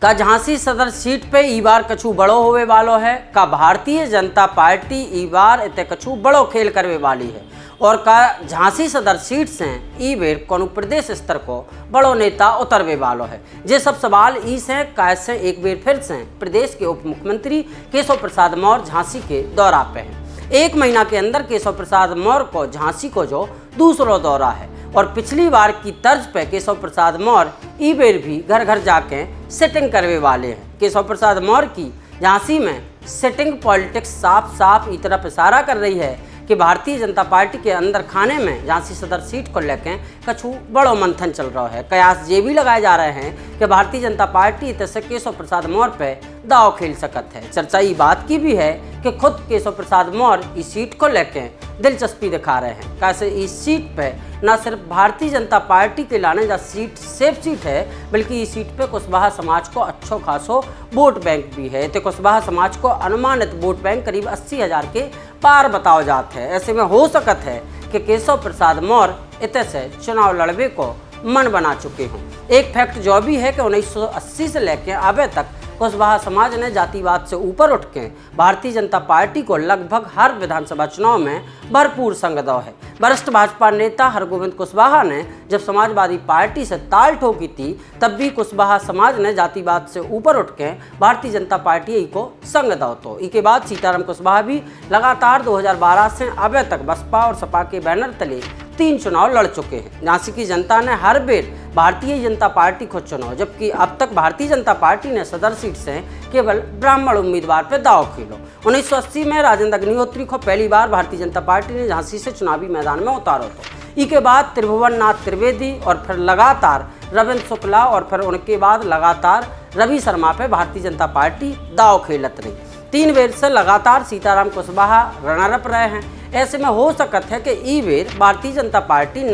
का झांसी सदर सीट पे ई बार कछु बड़ो होवे वालो है। का भारतीय जनता पार्टी ई बार इते कछु बड़ो खेल करवे वाली है और का झांसी सदर सीट से ई बेर कोनो प्रदेश स्तर को बड़ो नेता उतरवे वालो है। जे सब सवाल ई से कैसे एक बेर फिर से प्रदेश के उप मुख्यमंत्री केशव प्रसाद मौर्य झांसी के दौरा पे हैं। एक महीना के अंदर केशव प्रसाद मौर्य को झांसी को जो दूसरा दौरा है और पिछली बार की तर्ज पे केशव प्रसाद मौर्य ई बेर भी घर घर जाके सेटिंग करवे वाले हैं। केशव प्रसाद मौर्य की झांसी में सेटिंग पॉलिटिक्स साफ साफ इस तरफ इशारा कर रही है कि भारतीय जनता पार्टी के अंदर खाने में झांसी सदर सीट को लेकर कछु बड़ो मंथन चल रहा है। कयास ये भी लगाए जा रहे हैं कि भारतीय जनता पार्टी तसे केशव प्रसाद मौर्य पे दाव खेल सकत है। चर्चा ये बात की भी है कि खुद केशव प्रसाद मौर्य इस सीट को लेकर दिलचस्पी दिखा रहे हैं। कैसे इस सीट पे न सिर्फ भारतीय जनता पार्टी के लाने जा सीट सेफ सीट है बल्कि इस सीट पे कुशवाहा समाज को अच्छो खासो वोट बैंक भी है। तो कुशवाहा समाज को अनुमानित वोट बैंक करीब 80,000 के पार बताओ जाते हैं। ऐसे में हो सकत है कि केशव प्रसाद मौर्य इतने से चुनाव लड़वे को मन बना चुके हों। एक फैक्ट जो भी है कि 1980 से लेकर अबे तक कुशवाहा समाज ने जातिवाद से ऊपर उठ के भारतीय जनता पार्टी को लगभग हर विधानसभा चुनाव में भरपूर संग दो है। वरिष्ठ भाजपा नेता हरगोविंद कुशवाहा ने जब समाजवादी पार्टी से ताल ठोकी थी तब भी कुशवाहा समाज ने जातिवाद से ऊपर उठ के भारतीय जनता पार्टी को संग दो। तो इसके बाद सीताराम कुशवाहा भी लगातार 2012 से अबे तक बसपा और सपा के बैनर तले 3 चुनाव लड़ चुके हैं। झांसी की जनता ने हर बेर भारतीय जनता पार्टी को चुनाव, जबकि अब तक भारतीय जनता पार्टी ने सदर सीट से केवल ब्राह्मण उम्मीदवार पर दाव खेलो। 1980 में राजेंद्र अग्निहोत्री को पहली बार भारतीय जनता पार्टी ने झांसी से चुनावी मैदान में उतारो तो इसके बाद त्रिभुवन नाथ त्रिवेदी और फिर लगातार रविंद्र शुक्ला और फिर उनके बाद लगातार रवि शर्मा पे भारतीय जनता पार्टी दाव खेलत रही। 3 बेर से लगातार सीताराम कुशवाहा रनर अप रहे हैं। ऐसे में हो सकत है कि ई बेर भारतीय जनता पार्टी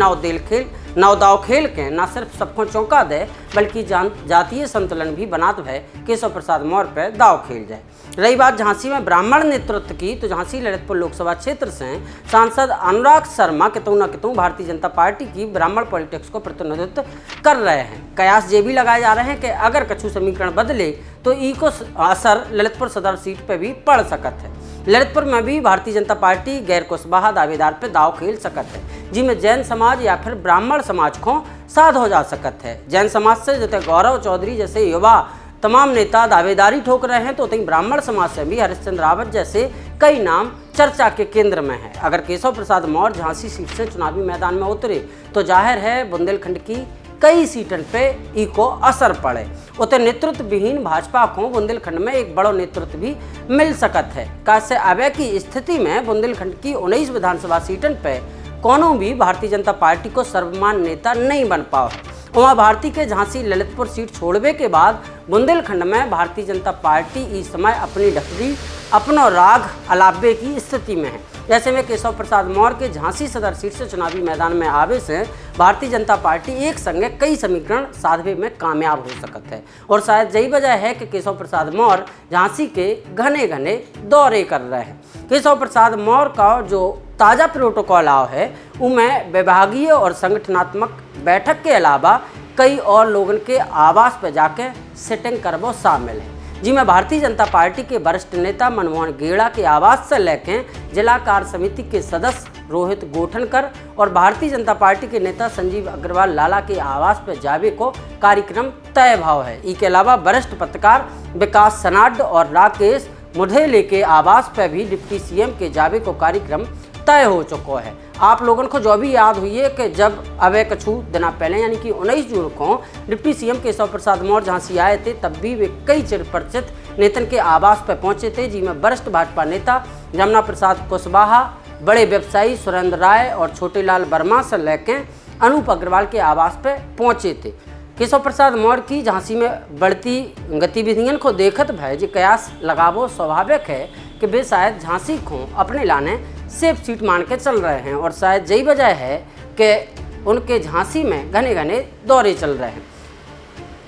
नौ दाव खेल के न सिर्फ सबको चौंका दे बल्कि जातीय संतुलन भी बनात है केशव प्रसाद मौर्य पर दाव खेल जाए। रही बात झांसी में ब्राह्मण नेतृत्व की, तो झांसी ललितपुर लोकसभा क्षेत्र से सांसद अनुराग शर्मा कितु न कितु भारतीय जनता पार्टी की ब्राह्मण पॉलिटिक्स को प्रतिनिधित्व कर रहे हैं। कयास ये भी लगाए जा रहे हैं कि अगर कछु समीकरण बदले तो ई को असर ललितपुर सदर सीट पर भी पड़ सकत है। ललितपुर में भी भारतीय जनता पार्टी गैर कुशवाहा दावेदार पे दाव खेल सकत है जिसमें जैन समाज या फिर ब्राह्मण समाज को साध हो जा सकत है। जैन समाज से जैसे गौरव चौधरी जैसे युवा तमाम नेता दावेदारी ठोक रहे हैं तो वहीं ब्राह्मण समाज से भी हरिश्चंद्र रावत जैसे कई नाम चर्चा के केंद्र में है। अगर केशव प्रसाद मौर्य झांसी सीट से चुनावी मैदान में उतरे तो जाहिर है बुंदेलखंड की कई सीटन पे ई को असर पड़े। उते नेतृत्व विहीन भाजपा को बुंदेलखंड में एक बड़ो नेतृत्व भी मिल सकत है। कैसे अबे की स्थिति में बुंदेलखंड की 19 विधानसभा सीटन पे कोनो भी भारतीय जनता पार्टी को सर्वमान्य नेता नहीं बन पाओ है। वहाँ भारतीय के झांसी ललितपुर सीट छोड़वे के बाद बुंदेलखंड में भारतीय जनता पार्टी इस समय अपनी ढकरी अपनो राग अलाबे की स्थिति में है। जैसे में केशव प्रसाद मौर्य के झांसी सदर सीट से चुनावी मैदान में आवे से भारतीय जनता पार्टी एक संगे कई समीकरण साधवे में कामयाब हो सकत है और शायद यही वजह है कि केशव प्रसाद मौर्य झांसी के घने घने दौरे कर रहे हैं। केशव प्रसाद मौर्य का जो ताज़ा प्रोटोकॉल आओ है उनमें विभागीय और संगठनात्मक बैठक के अलावा कई और लोगों के आवास पर जाके सेटिंग करवो शामिल है जिसमें भारतीय जनता पार्टी के वरिष्ठ नेता मनमोहन गेड़ा के आवास से लेकर जिला कार्य समिति के सदस्य रोहित गोठनकर और भारतीय जनता पार्टी के नेता संजीव अग्रवाल लाला के आवास पर जावे को कार्यक्रम तय भाव है। इसके अलावा वरिष्ठ पत्रकार विकास सनाड और राकेश मुधेले के आवास पर भी डिप्टी सीएम के जावे को कार्यक्रम तय हो चुका है। आप लोगों को जो भी याद हुई है कि जब अबे कछु दिना पहले यानी कि 19 जून को डिप्टी सीएम केशव प्रसाद मौर्य झांसी आए थे तब भी वे कई चिरपरिचित नेतन के आवास पर पहुंचे थे जिसमें वरिष्ठ भाजपा नेता जमुना प्रसाद कुशवाहा, बड़े व्यवसायी सुरेंद्र राय और छोटेलाल वर्मा से लेकर अनूप अग्रवाल के आवास पर पहुंचे थे। केशव प्रसाद मौर्य की झांसी में बढ़ती गतिविधियों को देखत भय जी कयास लगावो स्वाभाविक है कि वे शायद झांसी को अपने लाने सेफ सीट मान के चल रहे हैं और शायद यही वजह है कि उनके झांसी में घने घने दौरे चल रहे हैं।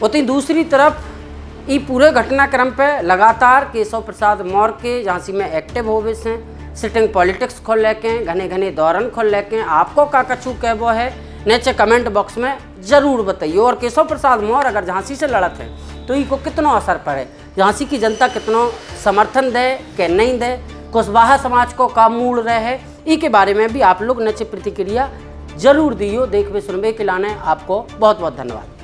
उतनी दूसरी तरफ ये पूरे घटनाक्रम पे लगातार केशव प्रसाद मौर्य के झांसी में एक्टिव होवे से सिटिंग पॉलिटिक्स खोल लेके घने घने दौरन खोल लेके आपको का कछु कहबो है नीचे कमेंट बॉक्स में जरूर बताइए। और केशव प्रसाद मौर्य अगर झांसी से लड़त है तो इको कितनो असर पड़े, झांसी की जनता कितनो समर्थन दे के नहीं दे, कुशवाहा समाज को का मूल रहे, ई के बारे में भी आप लोग नचे प्रतिक्रिया जरूर दियो। देखवे सुनबे के लाने आपको बहुत बहुत धन्यवाद।